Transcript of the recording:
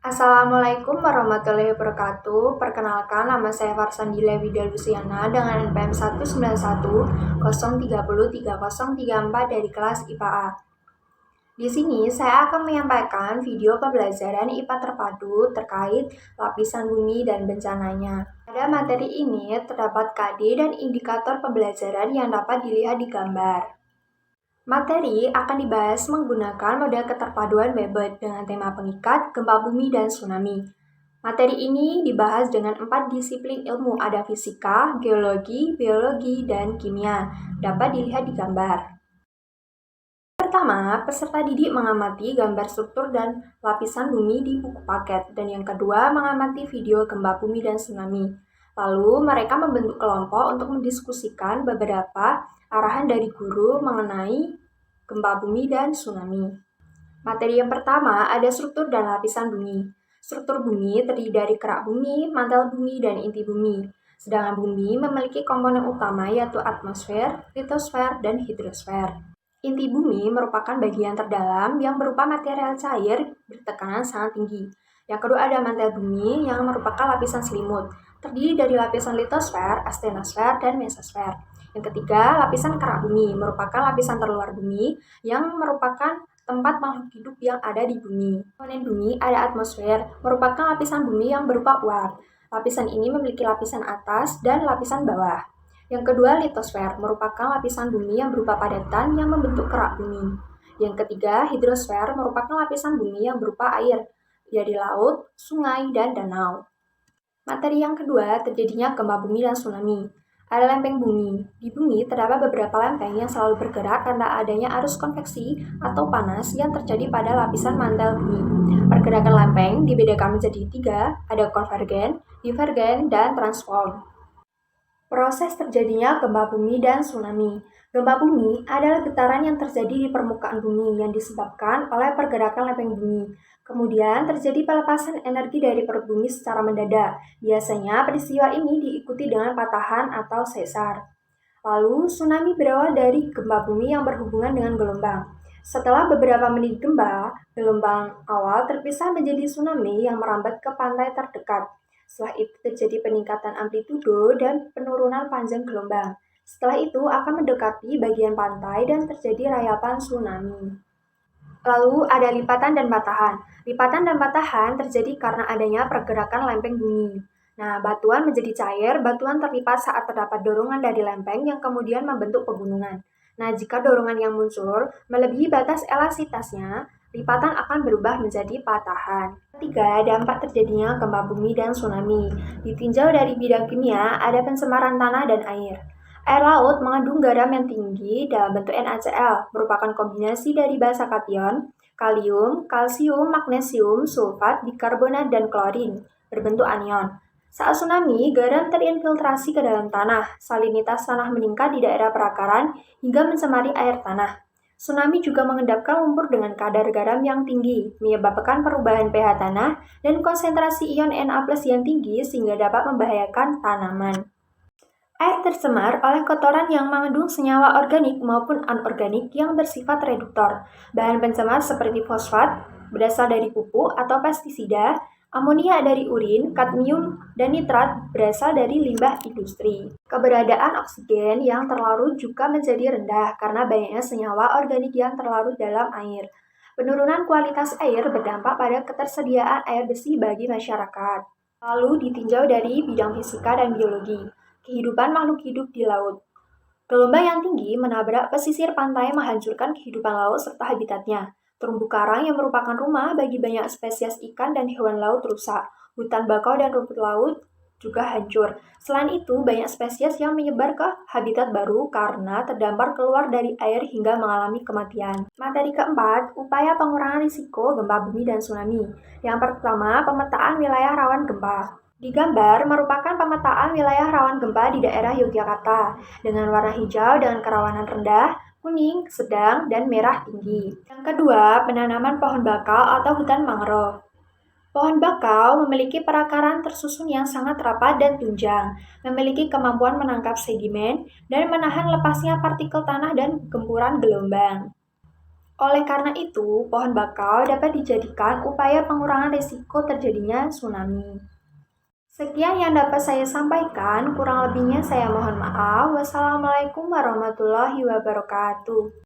Assalamualaikum warahmatullahi wabarakatuh. Perkenalkan, nama saya Farsandila Wida Luciana dengan NPM 19103030334 dari kelas IPA A. Di sini saya akan menyampaikan video pembelajaran IPA terpadu terkait lapisan bumi dan bencananya. Pada materi ini terdapat KD dan indikator pembelajaran yang dapat dilihat di gambar. Materi akan dibahas menggunakan model keterpaduan Babel dengan tema pengikat, gempa bumi, dan tsunami. Materi ini dibahas dengan 4 disiplin ilmu, ada fisika, geologi, biologi, dan kimia. Dapat dilihat di gambar. Pertama, peserta didik mengamati gambar struktur dan lapisan bumi di buku paket, dan yang kedua mengamati video gempa bumi dan tsunami. Lalu mereka membentuk kelompok untuk mendiskusikan beberapa arahan dari guru mengenai gempa bumi dan tsunami. Materi yang pertama ada struktur dan lapisan bumi. Struktur bumi terdiri dari kerak bumi, mantel bumi, dan inti bumi. Sedangkan bumi memiliki komponen utama yaitu atmosfer, litosfer, dan hidrosfer. Inti bumi merupakan bagian terdalam yang berupa material cair bertekanan sangat tinggi. Yang kedua ada mantel bumi yang merupakan lapisan selimut, terdiri dari lapisan litosfer, astenosfer, dan mesosfer. Yang ketiga, lapisan kerak bumi merupakan lapisan terluar bumi yang merupakan tempat makhluk hidup yang ada di bumi. Komponen bumi ada atmosfer, merupakan lapisan bumi yang berupa uap. Lapisan ini memiliki lapisan atas dan lapisan bawah. Yang kedua, litosfer merupakan lapisan bumi yang berupa padatan yang membentuk kerak bumi. Yang ketiga, hidrosfer merupakan lapisan bumi yang berupa air dari laut, sungai, dan danau. Materi yang kedua, terjadinya gempa bumi dan tsunami. Ada lempeng bumi. Di bumi terdapat beberapa lempeng yang selalu bergerak karena adanya arus konveksi atau panas yang terjadi pada lapisan mantel bumi. Pergerakan lempeng dibedakan menjadi 3, ada konvergen, divergen, dan transform. Proses terjadinya gempa bumi dan tsunami. Gempa bumi adalah getaran yang terjadi di permukaan bumi yang disebabkan oleh pergerakan lempeng bumi. Kemudian terjadi pelepasan energi dari perut bumi secara mendadak. Biasanya peristiwa ini diikuti dengan patahan atau sesar. Lalu tsunami berawal dari gempa bumi yang berhubungan dengan gelombang. Setelah beberapa menit gempa, gelombang awal terpisah menjadi tsunami yang merambat ke pantai terdekat. Setelah itu terjadi peningkatan amplitudo dan penurunan panjang gelombang. Setelah itu akan mendekati bagian pantai dan terjadi rayapan tsunami. Lalu ada lipatan dan patahan. Lipatan dan patahan terjadi karena adanya pergerakan lempeng bumi. Nah, batuan menjadi cair, batuan terlipat saat terdapat dorongan dari lempeng yang kemudian membentuk pegunungan. Nah, jika dorongan yang muncul melebihi batas elastisitasnya, lipatan akan berubah menjadi patahan. Ketiga, dampak terjadinya gempa bumi dan tsunami. Ditinjau dari bidang kimia, ada pencemaran tanah dan air. Air laut mengandung garam yang tinggi dalam bentuk NaCl, merupakan kombinasi dari basa kation, kalium, kalsium, magnesium, sulfat, bikarbonat, dan klorin, berbentuk anion. Saat tsunami, garam terinfiltrasi ke dalam tanah, salinitas tanah meningkat di daerah perakaran hingga mencemari air tanah. Tsunami juga mengendapkan lumpur dengan kadar garam yang tinggi, menyebabkan perubahan pH tanah dan konsentrasi ion Na+ yang tinggi sehingga dapat membahayakan tanaman. Air tercemar oleh kotoran yang mengandung senyawa organik maupun anorganik yang bersifat reduktor. Bahan pencemar seperti fosfat berasal dari pupuk atau pestisida, amonia dari urin, kadmium, dan nitrat berasal dari limbah industri. Keberadaan oksigen yang terlarut juga menjadi rendah karena banyaknya senyawa organik yang terlarut dalam air. Penurunan kualitas air berdampak pada ketersediaan air bersih bagi masyarakat. Lalu ditinjau dari bidang fisika dan biologi. Kehidupan makhluk hidup di laut. Gelombang yang tinggi menabrak pesisir pantai menghancurkan kehidupan laut serta habitatnya. Terumbu karang yang merupakan rumah bagi banyak spesies ikan dan hewan laut rusak. Hutan bakau dan rumput laut juga hancur. Selain itu, banyak spesies yang menyebar ke habitat baru karena terdampar keluar dari air hingga mengalami kematian. Materi keempat, upaya pengurangan risiko gempa bumi dan tsunami. Yang pertama, pemetaan wilayah rawan gempa. Di gambar merupakan pemetaan wilayah rawan gempa di daerah Yogyakarta dengan warna hijau dengan kerawanan rendah, kuning, sedang, dan merah tinggi. Yang kedua, penanaman pohon bakau atau hutan mangrove. Pohon bakau memiliki perakaran tersusun yang sangat rapat dan tunjang, memiliki kemampuan menangkap sedimen, dan menahan lepasnya partikel tanah dan gempuran gelombang. Oleh karena itu, pohon bakau dapat dijadikan upaya pengurangan risiko terjadinya tsunami. Sekian yang dapat saya sampaikan, kurang lebihnya saya mohon maaf. Wassalamualaikum warahmatullahi wabarakatuh.